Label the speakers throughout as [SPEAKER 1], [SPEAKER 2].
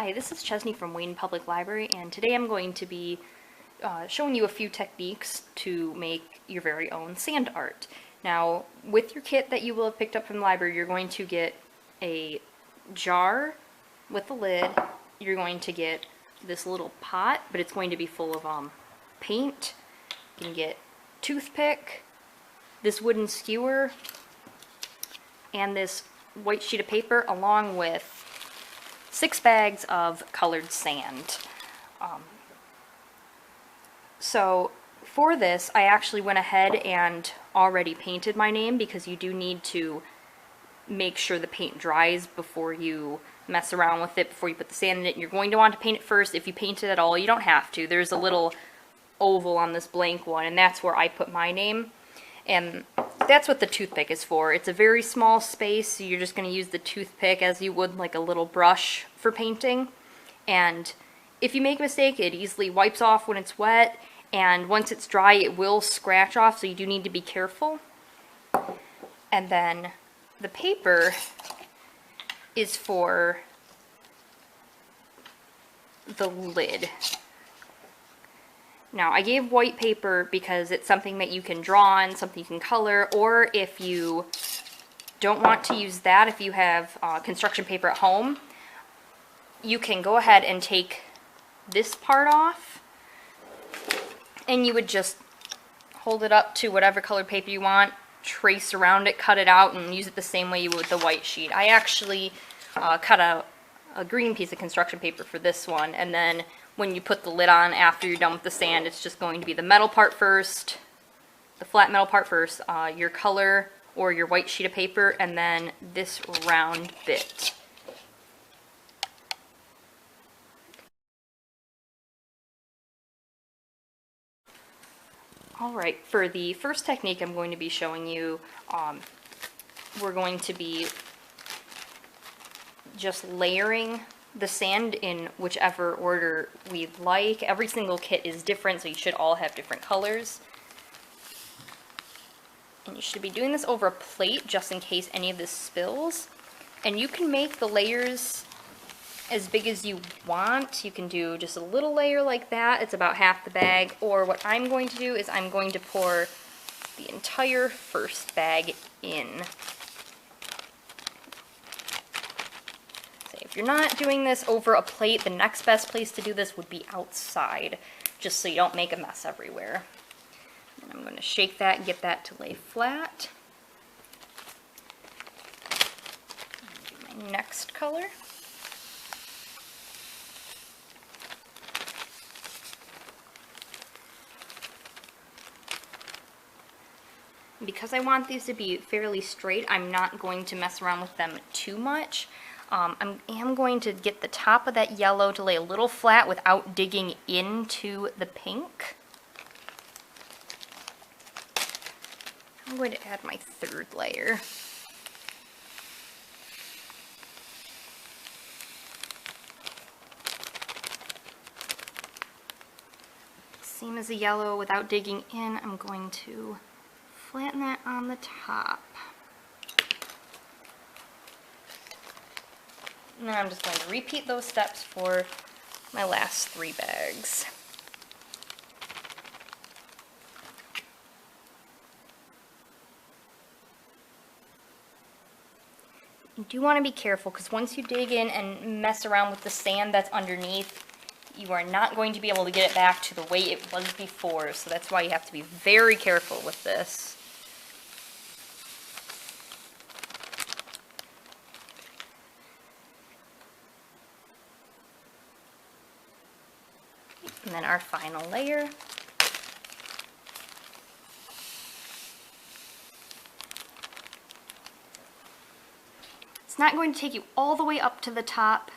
[SPEAKER 1] Hi, this is Chesney from Wayne Public Library, and today I'm going to be showing you a few techniques to make your very own sand art. Now, with your kit that you will have picked up from the library, you're going to get a jar with a lid. You're going to get this little pot, but it's going to be full of paint. You can get toothpick, this wooden skewer, and this white sheet of paper, along with 6 bags of colored sand. So for this, I actually went ahead and already painted my name, because you do need to make sure the paint dries before you mess around with it, before you put the sand in it. You're going to want to paint it first. If you paint it at all, you don't have to. There's a little oval on this blank one, and that's where I put my name. And that's what the toothpick is for. It's a very small space, so you're just going to use the toothpick as you would like a little brush for painting. And if you make a mistake, it easily wipes off when it's wet, and once it's dry, it will scratch off, so you do need to be careful. And then the paper is for the lid. Now, I gave white paper because it's something that you can draw on, something you can color, or if you don't want to use that, if you have construction paper at home, you can go ahead and take this part off, and you would just hold it up to whatever colored paper you want, trace around it, cut it out, and use it the same way you would with the white sheet. I actually cut a green piece of construction paper for this one, and then when you put the lid on after you're done with the sand, it's just going to be the metal part first, the flat metal part first, your color or your white sheet of paper, and then this round bit. Alright, for the first technique I'm going to be showing you, we're going to be just layering the sand in whichever order we'd like. Every single kit is different, so you should all have different colors. And you should be doing this over a plate just in case any of this spills. And you can make the layers as big as you want. You can do just a little layer like that. It's about half the bag. Or what I'm going to do is I'm going to pour the entire first bag in. If you're not doing this over a plate, the next best place to do this would be outside, just so you don't make a mess everywhere. And I'm going to shake that and get that to lay flat. Do my next color. Because I want these to be fairly straight, I'm not going to mess around with them too much. I am going to get the top of that yellow to lay a little flat without digging into the pink. I'm going to add my third layer. Same as the yellow, without digging in, I'm going to flatten that on the top. And then I'm just going to repeat those steps for my last 3 bags. You do want to be careful, because once you dig in and mess around with the sand that's underneath, you are not going to be able to get it back to the way it was before. So that's why you have to be very careful with this. And then our final layer. It's not going to take you all the way up to the top,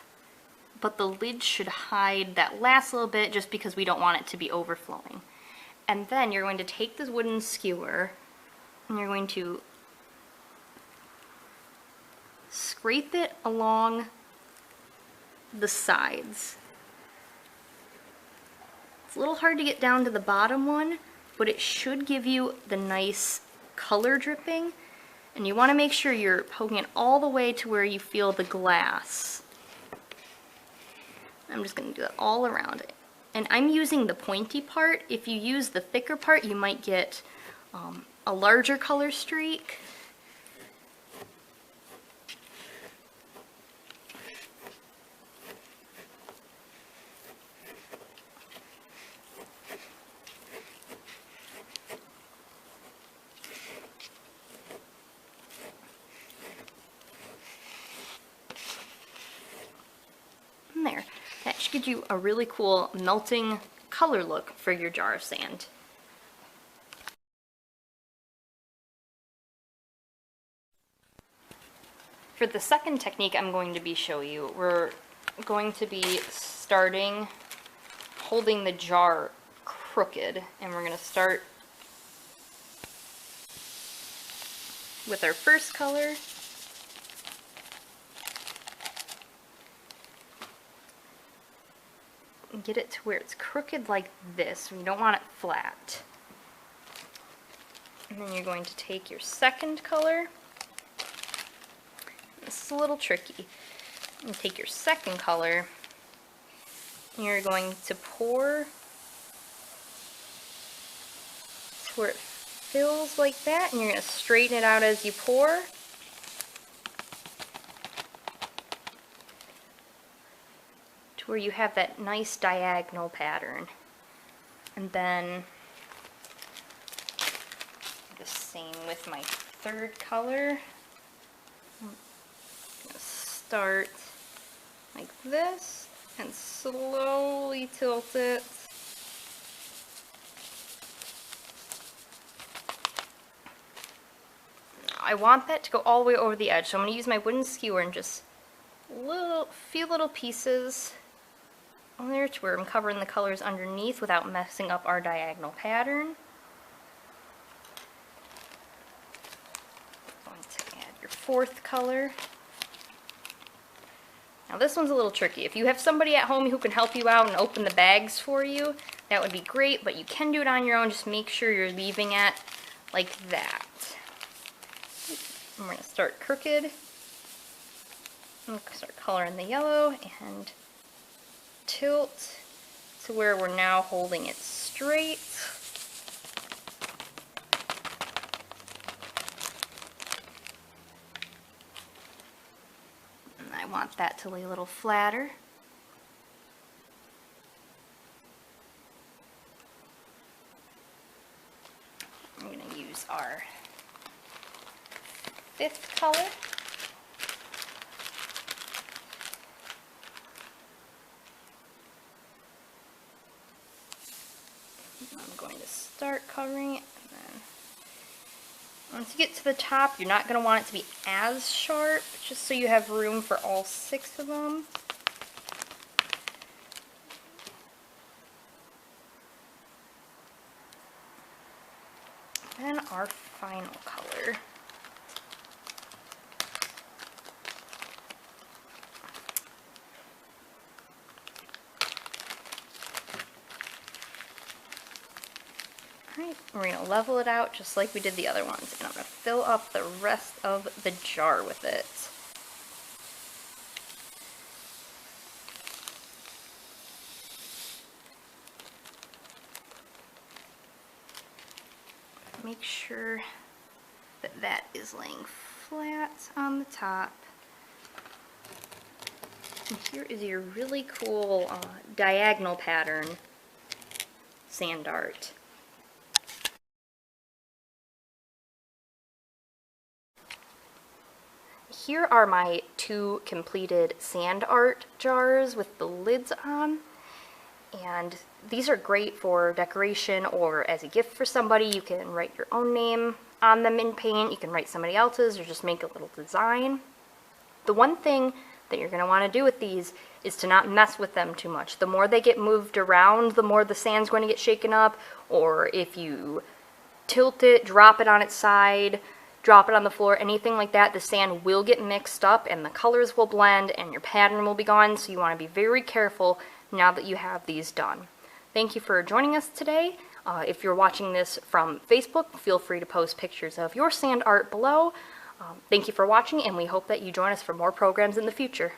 [SPEAKER 1] but the lid should hide that last little bit, just because we don't want it to be overflowing. And then you're going to take this wooden skewer and you're going to scrape it along the sides. It's a little hard to get down to the bottom one, but it should give you the nice color dripping. And you want to make sure you're poking it all the way to where you feel the glass. I'm just going to do it all around it. And I'm using the pointy part. If you use the thicker part, you might get a larger color streak. And there. That should give you a really cool melting color look for your jar of sand. For the second technique I'm going to be show you, we're going to be starting holding the jar crooked, and we're going to start with our first color. And get it to where it's crooked like this. We don't want it flat. And then you're going to take your second color. This is a little tricky. You take your second color, and you're going to pour to where it fills like that, and you're going to straighten it out as you pour. To where you have that nice diagonal pattern. And then the same with my third color. Start like this and slowly tilt it. I want that to go all the way over the edge, so I'm going to use my wooden skewer and just few little pieces on there to where I'm covering the colors underneath without messing up our diagonal pattern. Going to add your fourth color. Now this one's a little tricky. If you have somebody at home who can help you out and open the bags for you, that would be great, but you can do it on your own. Just make sure you're leaving it like that. I'm going to start crooked. I'm going to start coloring the yellow and tilt to where we're now holding it straight. I want that to lay a little flatter. I'm going to use our fifth color. I'm going to start covering it, and then once you get to the top, you're not going to want it to be as sharp, just so you have room for all 6 of them. And our final color. Alright, we're going to level it out just like we did the other ones, and I'm going to fill up the rest of the jar with it. Make sure that that is laying flat on the top. And here is your really cool diagonal pattern sand art. Here are my 2 completed sand art jars with the lids on, and these are great for decoration or as a gift for somebody. You can write your own name on them in paint, you can write somebody else's, or just make a little design. The one thing that you're going to want to do with these is to not mess with them too much. The more they get moved around, the more the sand's going to get shaken up, or if you tilt it, drop it on its side, drop it on the floor, anything like that, the sand will get mixed up and the colors will blend and your pattern will be gone, so you want to be very careful now that you have these done. Thank you for joining us today. If you're watching this from Facebook, feel free to post pictures of your sand art below. Thank you for watching, and we hope that you join us for more programs in the future.